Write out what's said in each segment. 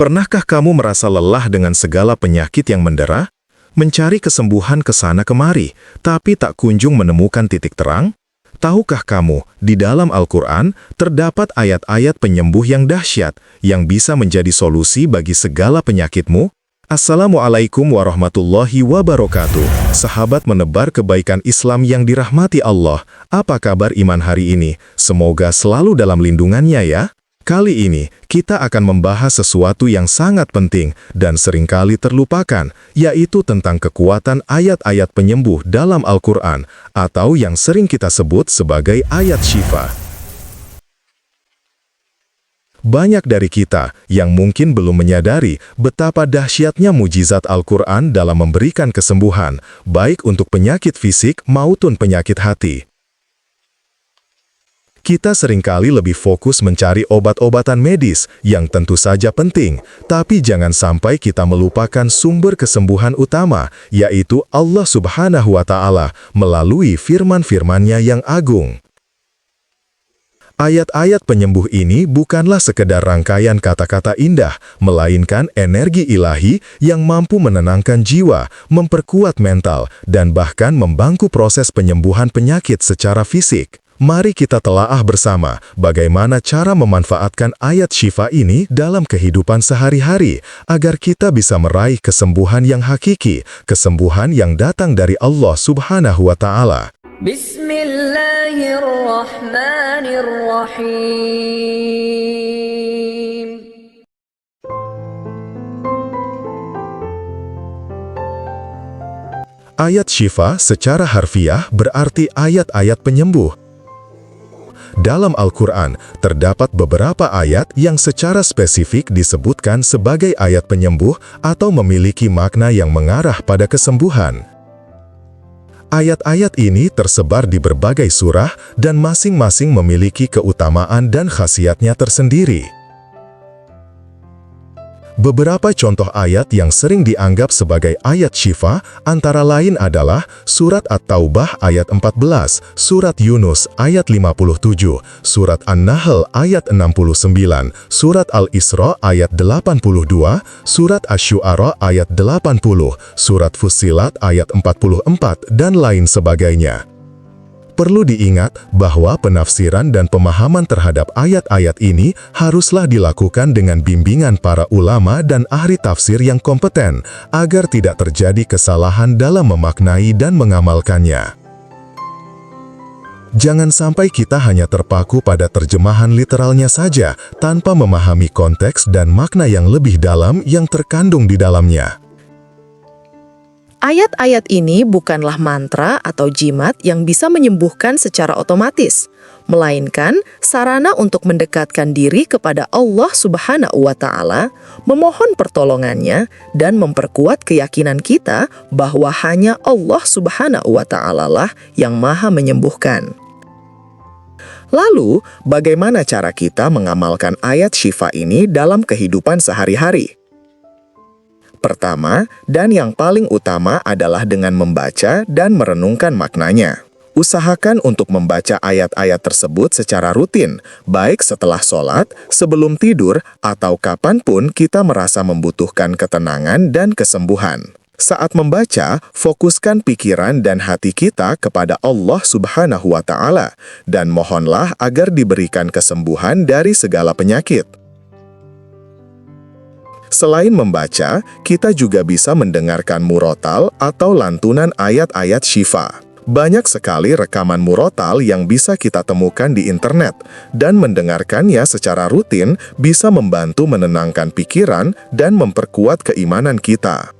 Pernahkah kamu merasa lelah dengan segala penyakit yang mendera? Mencari kesembuhan ke sana kemari, tapi tak kunjung menemukan titik terang? Tahukah kamu, di dalam Al-Quran, terdapat ayat-ayat penyembuh yang dahsyat, yang bisa menjadi solusi bagi segala penyakitmu? Assalamualaikum warahmatullahi wabarakatuh. Sahabat menebar kebaikan Islam yang dirahmati Allah, apa kabar iman hari ini? Semoga selalu dalam lindungannya ya. Kali ini, kita akan membahas sesuatu yang sangat penting dan seringkali terlupakan, yaitu tentang kekuatan ayat-ayat penyembuh dalam Al-Quran, atau yang sering kita sebut sebagai ayat syifa. Banyak dari kita yang mungkin belum menyadari betapa dahsyatnya mujizat Al-Quran dalam memberikan kesembuhan, baik untuk penyakit fisik maupun penyakit hati. Kita seringkali lebih fokus mencari obat-obatan medis yang tentu saja penting, tapi jangan sampai kita melupakan sumber kesembuhan utama, yaitu Allah Subhanahu wa Ta'ala melalui firman-firman-Nya yang agung. Ayat-ayat penyembuh ini bukanlah sekedar rangkaian kata-kata indah, melainkan energi ilahi yang mampu menenangkan jiwa, memperkuat mental, dan bahkan membantu proses penyembuhan penyakit secara fisik. Mari kita telaah bersama bagaimana cara memanfaatkan ayat syifa ini dalam kehidupan sehari-hari, agar kita bisa meraih kesembuhan yang hakiki, kesembuhan yang datang dari Allah Subhanahu wa Ta'ala. Bismillahirrahmanirrahim. Ayat syifa secara harfiah berarti ayat-ayat penyembuh. Dalam Al-Quran, terdapat beberapa ayat yang secara spesifik disebutkan sebagai ayat penyembuh atau memiliki makna yang mengarah pada kesembuhan. Ayat-ayat ini tersebar di berbagai surah dan masing-masing memiliki keutamaan dan khasiatnya tersendiri. Beberapa contoh ayat yang sering dianggap sebagai ayat syifa antara lain adalah Surat At-Taubah ayat 14, Surat Yunus ayat 57, Surat An-Nahl ayat 69, Surat Al-Isra ayat 82, Surat Asy-Syu'ara ayat 80, Surat Fussilat ayat 44, dan lain sebagainya. Perlu diingat bahwa penafsiran dan pemahaman terhadap ayat-ayat ini haruslah dilakukan dengan bimbingan para ulama dan ahli tafsir yang kompeten, agar tidak terjadi kesalahan dalam memaknai dan mengamalkannya. Jangan sampai kita hanya terpaku pada terjemahan literalnya saja, tanpa memahami konteks dan makna yang lebih dalam yang terkandung di dalamnya. Ayat-ayat ini bukanlah mantra atau jimat yang bisa menyembuhkan secara otomatis, melainkan sarana untuk mendekatkan diri kepada Allah Subhanahu wa Ta'ala, memohon pertolongannya, dan memperkuat keyakinan kita bahwa hanya Allah Subhanahu wa Ta'ala lah yang Maha menyembuhkan. Lalu, bagaimana cara kita mengamalkan ayat syifa ini dalam kehidupan sehari-hari? Pertama, dan yang paling utama adalah dengan membaca dan merenungkan maknanya. Usahakan untuk membaca ayat-ayat tersebut secara rutin, baik setelah sholat, sebelum tidur, atau kapanpun kita merasa membutuhkan ketenangan dan kesembuhan. Saat membaca, fokuskan pikiran dan hati kita kepada Allah Subhanahu wa Ta'ala, dan mohonlah agar diberikan kesembuhan dari segala penyakit. Selain membaca, kita juga bisa mendengarkan murotal atau lantunan ayat-ayat syifa. Banyak sekali rekaman murotal yang bisa kita temukan di internet, dan mendengarkannya secara rutin bisa membantu menenangkan pikiran dan memperkuat keimanan kita.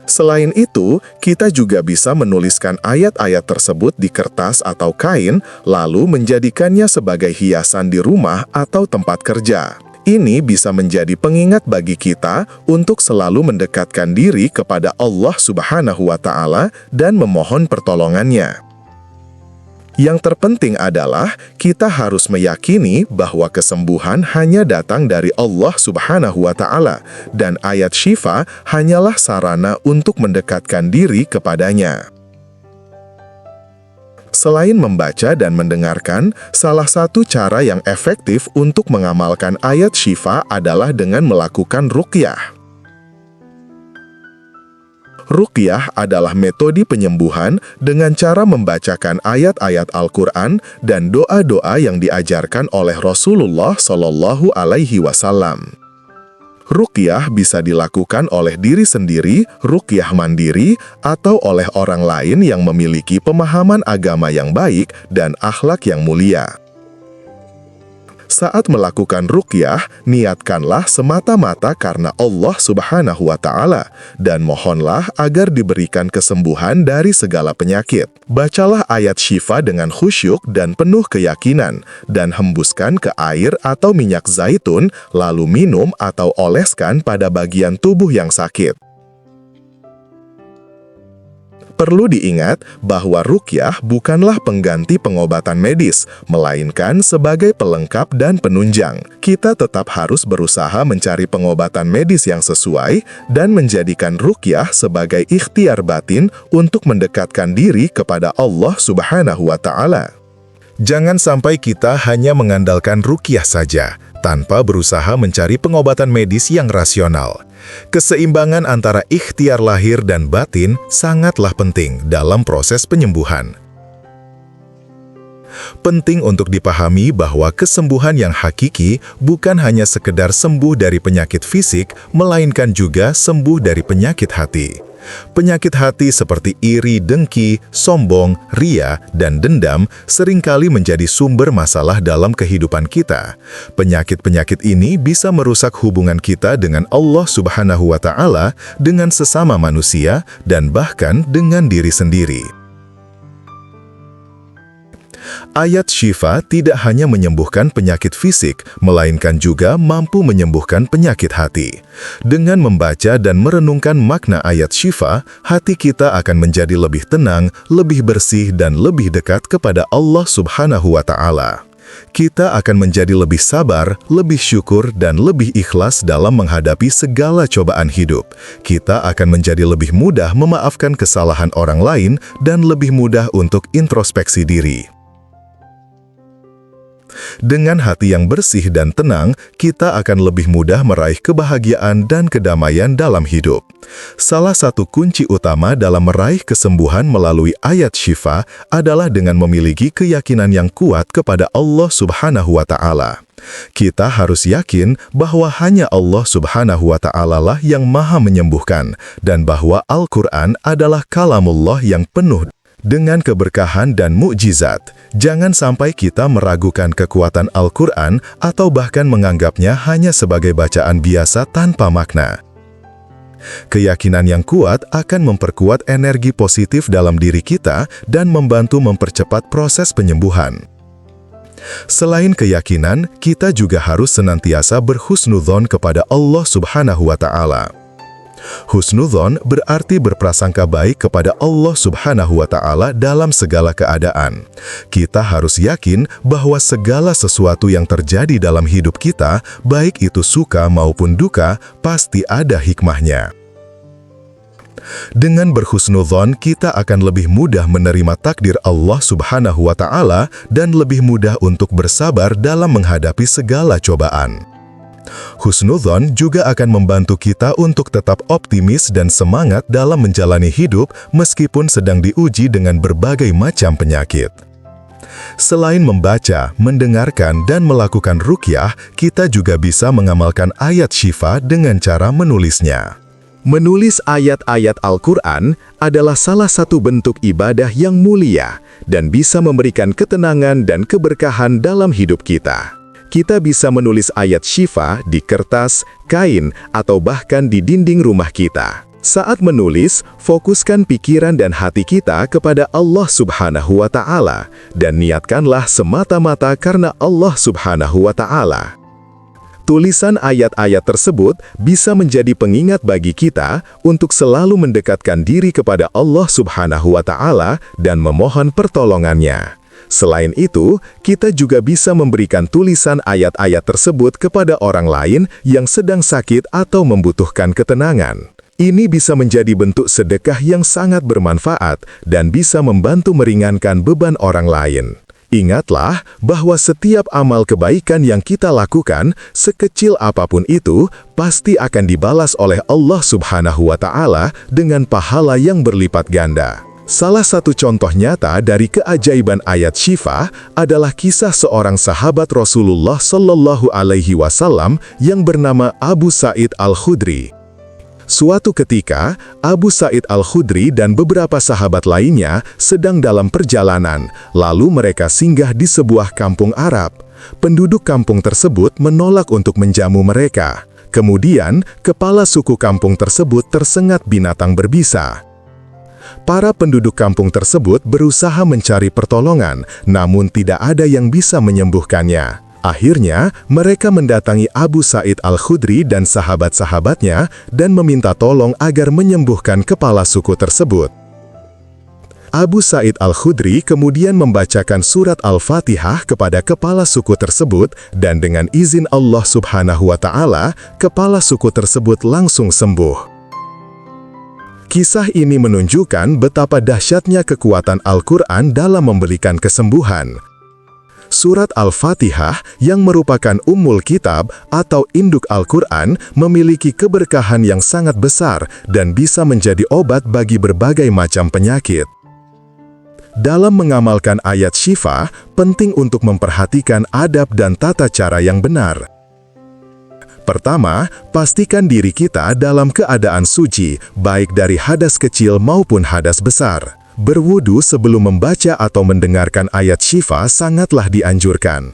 Selain itu, kita juga bisa menuliskan ayat-ayat tersebut di kertas atau kain, lalu menjadikannya sebagai hiasan di rumah atau tempat kerja. Ini bisa menjadi pengingat bagi kita untuk selalu mendekatkan diri kepada Allah Subhanahu wa Ta'ala dan memohon pertolongannya. Yang terpenting adalah kita harus meyakini bahwa kesembuhan hanya datang dari Allah Subhanahu wa Ta'ala, dan ayat syifa hanyalah sarana untuk mendekatkan diri kepadanya. Selain membaca dan mendengarkan, salah satu cara yang efektif untuk mengamalkan ayat syifa adalah dengan melakukan ruqyah. Ruqyah adalah metode penyembuhan dengan cara membacakan ayat-ayat Al-Quran dan doa-doa yang diajarkan oleh Rasulullah Shallallahu Alaihi Wasallam. Ruqyah bisa dilakukan oleh diri sendiri, ruqyah mandiri, atau oleh orang lain yang memiliki pemahaman agama yang baik dan akhlak yang mulia. Saat melakukan ruqyah, niatkanlah semata-mata karena Allah Subhanahu wa Ta'ala, dan mohonlah agar diberikan kesembuhan dari segala penyakit. Bacalah ayat syifa dengan khusyuk dan penuh keyakinan, dan hembuskan ke air atau minyak zaitun, lalu minum atau oleskan pada bagian tubuh yang sakit. Perlu diingat bahwa ruqyah bukanlah pengganti pengobatan medis, melainkan sebagai pelengkap dan penunjang. Kita tetap harus berusaha mencari pengobatan medis yang sesuai dan menjadikan ruqyah sebagai ikhtiar batin untuk mendekatkan diri kepada Allah Subhanahu wa Ta'ala. Jangan sampai kita hanya mengandalkan ruqyah saja, tanpa berusaha mencari pengobatan medis yang rasional. Keseimbangan antara ikhtiar lahir dan batin sangatlah penting dalam proses penyembuhan. Penting untuk dipahami bahwa kesembuhan yang hakiki bukan hanya sekedar sembuh dari penyakit fisik, melainkan juga sembuh dari penyakit hati. Penyakit hati seperti iri, dengki, sombong, ria, dan dendam seringkali menjadi sumber masalah dalam kehidupan kita. Penyakit-penyakit ini bisa merusak hubungan kita dengan Allah Subhanahu wa Ta'ala, dengan sesama manusia, dan bahkan dengan diri sendiri. Ayat syifa tidak hanya menyembuhkan penyakit fisik, melainkan juga mampu menyembuhkan penyakit hati. Dengan membaca dan merenungkan makna ayat syifa, hati kita akan menjadi lebih tenang, lebih bersih, dan lebih dekat kepada Allah Subhanahu wa Ta'ala. Kita akan menjadi lebih sabar, lebih syukur, dan lebih ikhlas dalam menghadapi segala cobaan hidup. Kita akan menjadi lebih mudah memaafkan kesalahan orang lain dan lebih mudah untuk introspeksi diri. Dengan hati yang bersih dan tenang, kita akan lebih mudah meraih kebahagiaan dan kedamaian dalam hidup. Salah satu kunci utama dalam meraih kesembuhan melalui ayat syifa adalah dengan memiliki keyakinan yang kuat kepada Allah Subhanahu wa Ta'ala. Kita harus yakin bahwa hanya Allah Subhanahu wa Ta'ala lah yang maha menyembuhkan, dan bahwa Al-Quran adalah kalamullah yang penuh dengan keberkahan dan mukjizat. Jangan sampai kita meragukan kekuatan Al-Quran atau bahkan menganggapnya hanya sebagai bacaan biasa tanpa makna. Keyakinan yang kuat akan memperkuat energi positif dalam diri kita dan membantu mempercepat proses penyembuhan. Selain keyakinan, kita juga harus senantiasa berhusnudzon kepada Allah Subhanahu wa Ta'ala. Husnudzon berarti berprasangka baik kepada Allah Subhanahu wa Ta'ala dalam segala keadaan. Kita harus yakin bahwa segala sesuatu yang terjadi dalam hidup kita, baik itu suka maupun duka, pasti ada hikmahnya. Dengan berhusnudzon, kita akan lebih mudah menerima takdir Allah Subhanahu wa Ta'ala dan lebih mudah untuk bersabar dalam menghadapi segala cobaan. Husnudzon juga akan membantu kita untuk tetap optimis dan semangat dalam menjalani hidup meskipun sedang diuji dengan berbagai macam penyakit. Selain membaca, mendengarkan, dan melakukan ruqyah, kita juga bisa mengamalkan ayat syifa dengan cara menulisnya. Menulis ayat-ayat Al-Quran adalah salah satu bentuk ibadah yang mulia dan bisa memberikan ketenangan dan keberkahan dalam hidup kita. Kita bisa menulis ayat syifa di kertas, kain, atau bahkan di dinding rumah kita. Saat menulis, fokuskan pikiran dan hati kita kepada Allah Subhanahu wa Ta'ala dan niatkanlah semata-mata karena Allah Subhanahu wa Ta'ala. Tulisan ayat-ayat tersebut bisa menjadi pengingat bagi kita untuk selalu mendekatkan diri kepada Allah Subhanahu wa Ta'ala dan memohon pertolongannya. Selain itu, kita juga bisa memberikan tulisan ayat-ayat tersebut kepada orang lain yang sedang sakit atau membutuhkan ketenangan. Ini bisa menjadi bentuk sedekah yang sangat bermanfaat dan bisa membantu meringankan beban orang lain. Ingatlah bahwa setiap amal kebaikan yang kita lakukan, sekecil apapun itu, pasti akan dibalas oleh Allah Subhanahu wa Ta'ala dengan pahala yang berlipat ganda. Salah satu contoh nyata dari keajaiban ayat Syifa adalah kisah seorang sahabat Rasulullah Shallallahu Alaihi Wasallam yang bernama Abu Sa'id Al-Khudri. Suatu ketika, Abu Sa'id Al-Khudri dan beberapa sahabat lainnya sedang dalam perjalanan, lalu mereka singgah di sebuah kampung Arab. Penduduk kampung tersebut menolak untuk menjamu mereka. Kemudian, kepala suku kampung tersebut tersengat binatang berbisa. Para penduduk kampung tersebut berusaha mencari pertolongan, namun tidak ada yang bisa menyembuhkannya. Akhirnya, mereka mendatangi Abu Sa'id Al-Khudri dan sahabat-sahabatnya dan meminta tolong agar menyembuhkan kepala suku tersebut. Abu Sa'id Al-Khudri kemudian membacakan surat Al-Fatihah kepada kepala suku tersebut dan dengan izin Allah Subhanahu wa Ta'ala, kepala suku tersebut langsung sembuh. Kisah ini menunjukkan betapa dahsyatnya kekuatan Al-Quran dalam memberikan kesembuhan. Surat Al-Fatihah yang merupakan Ummul Kitab atau induk Al-Quran memiliki keberkahan yang sangat besar dan bisa menjadi obat bagi berbagai macam penyakit. Dalam mengamalkan ayat Syifa, penting untuk memperhatikan adab dan tata cara yang benar. Pertama, pastikan diri kita dalam keadaan suci, baik dari hadas kecil maupun hadas besar. Berwudu sebelum membaca atau mendengarkan ayat Syifa sangatlah dianjurkan.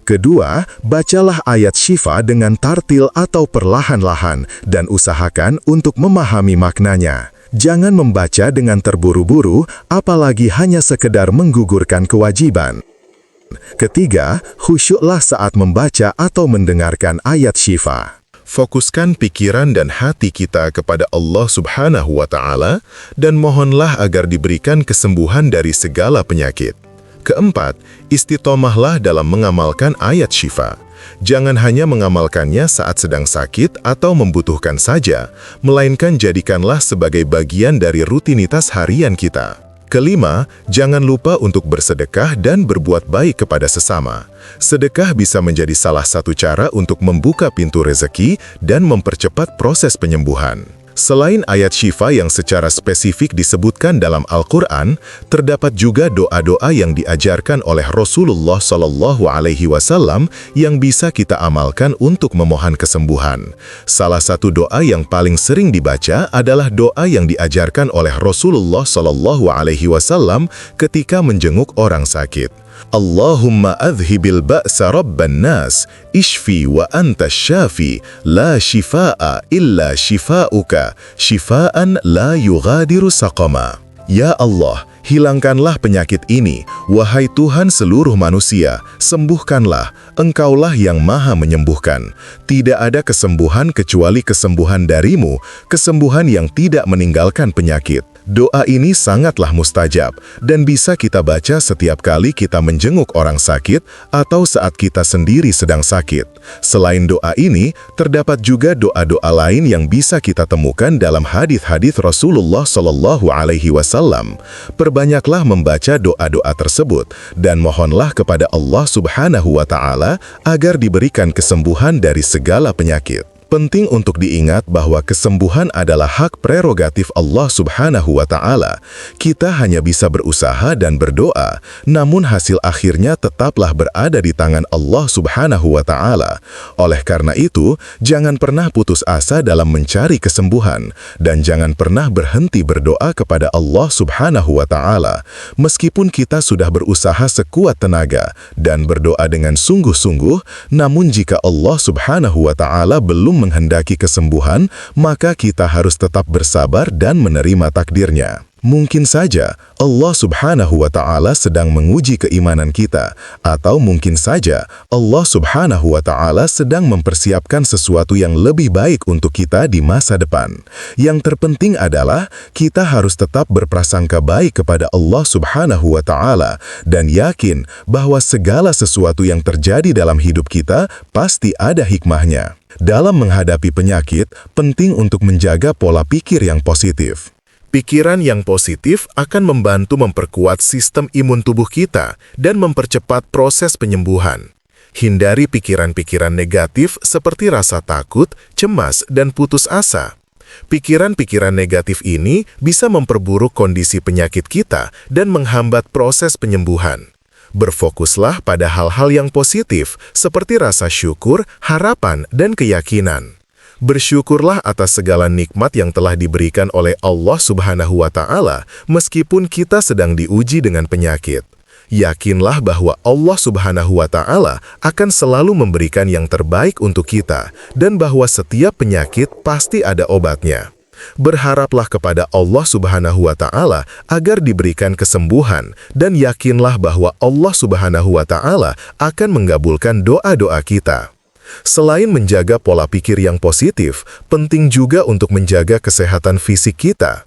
Kedua, bacalah ayat Syifa dengan tartil atau perlahan-lahan dan usahakan untuk memahami maknanya. Jangan membaca dengan terburu-buru, apalagi hanya sekedar menggugurkan kewajiban. Ketiga, khusyuklah saat membaca atau mendengarkan ayat Syifa. Fokuskan pikiran dan hati kita kepada Allah Subhanahu wa Ta'ala dan mohonlah agar diberikan kesembuhan dari segala penyakit. Keempat, istiqomahlah dalam mengamalkan ayat Syifa. Jangan hanya mengamalkannya saat sedang sakit atau membutuhkan saja, melainkan jadikanlah sebagai bagian dari rutinitas harian kita. Kelima, jangan lupa untuk bersedekah dan berbuat baik kepada sesama. Sedekah bisa menjadi salah satu cara untuk membuka pintu rezeki dan mempercepat proses penyembuhan. Selain ayat Syifa yang secara spesifik disebutkan dalam Al-Quran, terdapat juga doa-doa yang diajarkan oleh Rasulullah Shallallahu Alaihi Wasallam yang bisa kita amalkan untuk memohon kesembuhan. Salah satu doa yang paling sering dibaca adalah doa yang diajarkan oleh Rasulullah Shallallahu Alaihi Wasallam ketika menjenguk orang sakit. Allahumma adhibil ba'sa rabban nas, ishfi wa anta syafi, la shifaa illa shifauka, shifaan la yughadiru saqama. Ya Allah, hilangkanlah penyakit ini, wahai Tuhan seluruh manusia, sembuhkanlah, Engkaulah yang maha menyembuhkan. Tidak ada kesembuhan kecuali kesembuhan darimu, kesembuhan yang tidak meninggalkan penyakit. Doa ini sangatlah mustajab dan bisa kita baca setiap kali kita menjenguk orang sakit atau saat kita sendiri sedang sakit. Selain doa ini, terdapat juga doa-doa lain yang bisa kita temukan dalam hadits-hadits Rasulullah Shallallahu Alaihi Wasallam. Perbanyaklah membaca doa-doa tersebut dan mohonlah kepada Allah Subhanahu wa Ta'ala agar diberikan kesembuhan dari segala penyakit. Penting untuk diingat bahwa kesembuhan adalah hak prerogatif Allah Subhanahu wa Ta'ala. Kita hanya bisa berusaha dan berdoa, namun hasil akhirnya tetaplah berada di tangan Allah Subhanahu wa Ta'ala. Oleh karena itu, jangan pernah putus asa dalam mencari kesembuhan, dan jangan pernah berhenti berdoa kepada Allah Subhanahu wa Ta'ala. Meskipun kita sudah berusaha sekuat tenaga dan berdoa dengan sungguh-sungguh, namun jika Allah Subhanahu wa Ta'ala belum menghendaki kesembuhan, maka kita harus tetap bersabar dan menerima takdirnya. Mungkin saja Allah Subhanahu wa Ta'ala sedang menguji keimanan kita, atau mungkin saja Allah Subhanahu wa Ta'ala sedang mempersiapkan sesuatu yang lebih baik untuk kita di masa depan. Yang terpenting adalah kita harus tetap berprasangka baik kepada Allah Subhanahu wa Ta'ala dan yakin bahwa segala sesuatu yang terjadi dalam hidup kita pasti ada hikmahnya. Dalam menghadapi penyakit, penting untuk menjaga pola pikir yang positif. Pikiran yang positif akan membantu memperkuat sistem imun tubuh kita dan mempercepat proses penyembuhan. Hindari pikiran-pikiran negatif seperti rasa takut, cemas, dan putus asa. Pikiran-pikiran negatif ini bisa memperburuk kondisi penyakit kita dan menghambat proses penyembuhan. Berfokuslah pada hal-hal yang positif seperti rasa syukur, harapan, dan keyakinan. Bersyukurlah atas segala nikmat yang telah diberikan oleh Allah Subhanahu wa Ta'ala, meskipun kita sedang diuji dengan penyakit. Yakinlah bahwa Allah Subhanahu wa Ta'ala akan selalu memberikan yang terbaik untuk kita, dan bahwa setiap penyakit pasti ada obatnya. Berharaplah kepada Allah Subhanahu wa Ta'ala agar diberikan kesembuhan, dan yakinlah bahwa Allah Subhanahu wa Ta'ala akan mengabulkan doa-doa kita. Selain menjaga pola pikir yang positif, penting juga untuk menjaga kesehatan fisik kita.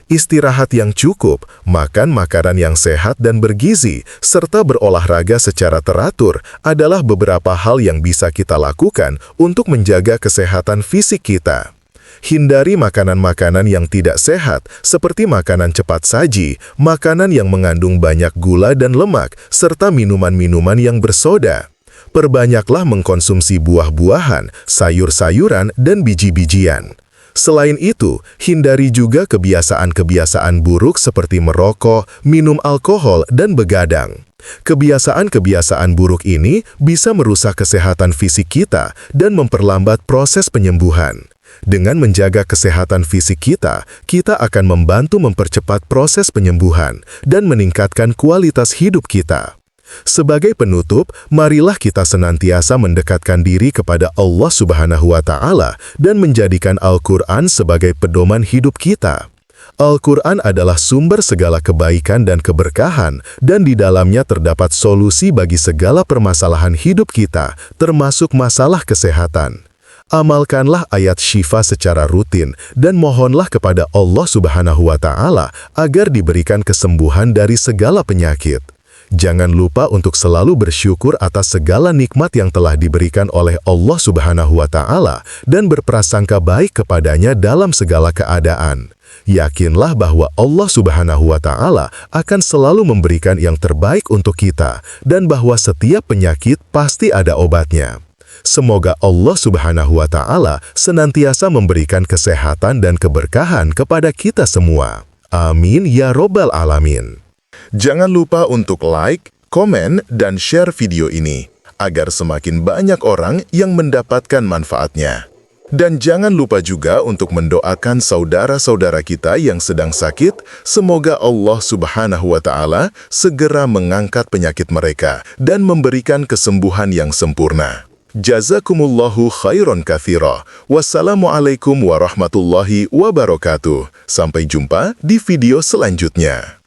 Istirahat yang cukup, makan makanan yang sehat dan bergizi, serta berolahraga secara teratur adalah beberapa hal yang bisa kita lakukan untuk menjaga kesehatan fisik kita. Hindari makanan-makanan yang tidak sehat, seperti makanan cepat saji, makanan yang mengandung banyak gula dan lemak, serta minuman-minuman yang bersoda. Perbanyaklah mengkonsumsi buah-buahan, sayur-sayuran, dan biji-bijian. Selain itu, hindari juga kebiasaan-kebiasaan buruk seperti merokok, minum alkohol, dan begadang. Kebiasaan-kebiasaan buruk ini bisa merusak kesehatan fisik kita dan memperlambat proses penyembuhan. Dengan menjaga kesehatan fisik kita, kita akan membantu mempercepat proses penyembuhan dan meningkatkan kualitas hidup kita. Sebagai penutup, marilah kita senantiasa mendekatkan diri kepada Allah Subhanahu wa Ta'ala dan menjadikan Al-Quran sebagai pedoman hidup kita. Al-Quran adalah sumber segala kebaikan dan keberkahan, dan di dalamnya terdapat solusi bagi segala permasalahan hidup kita, termasuk masalah kesehatan. Amalkanlah ayat Syifa secara rutin dan mohonlah kepada Allah Subhanahu wa Ta'ala agar diberikan kesembuhan dari segala penyakit. Jangan lupa untuk selalu bersyukur atas segala nikmat yang telah diberikan oleh Allah Subhanahu wa Ta'ala dan berprasangka baik kepadanya dalam segala keadaan. Yakinlah bahwa Allah Subhanahu wa Ta'ala akan selalu memberikan yang terbaik untuk kita dan bahwa setiap penyakit pasti ada obatnya. Semoga Allah Subhanahu wa Ta'ala senantiasa memberikan kesehatan dan keberkahan kepada kita semua. Amin ya Robbal Alamin. Jangan lupa untuk like, komen, dan share video ini, agar semakin banyak orang yang mendapatkan manfaatnya. Dan jangan lupa juga untuk mendoakan saudara-saudara kita yang sedang sakit, semoga Allah Subhanahu wa Ta'ala segera mengangkat penyakit mereka dan memberikan kesembuhan yang sempurna. Jazakumullahu khairan katsira. Wassalamualaikum warahmatullahi wabarakatuh. Sampai jumpa di video selanjutnya.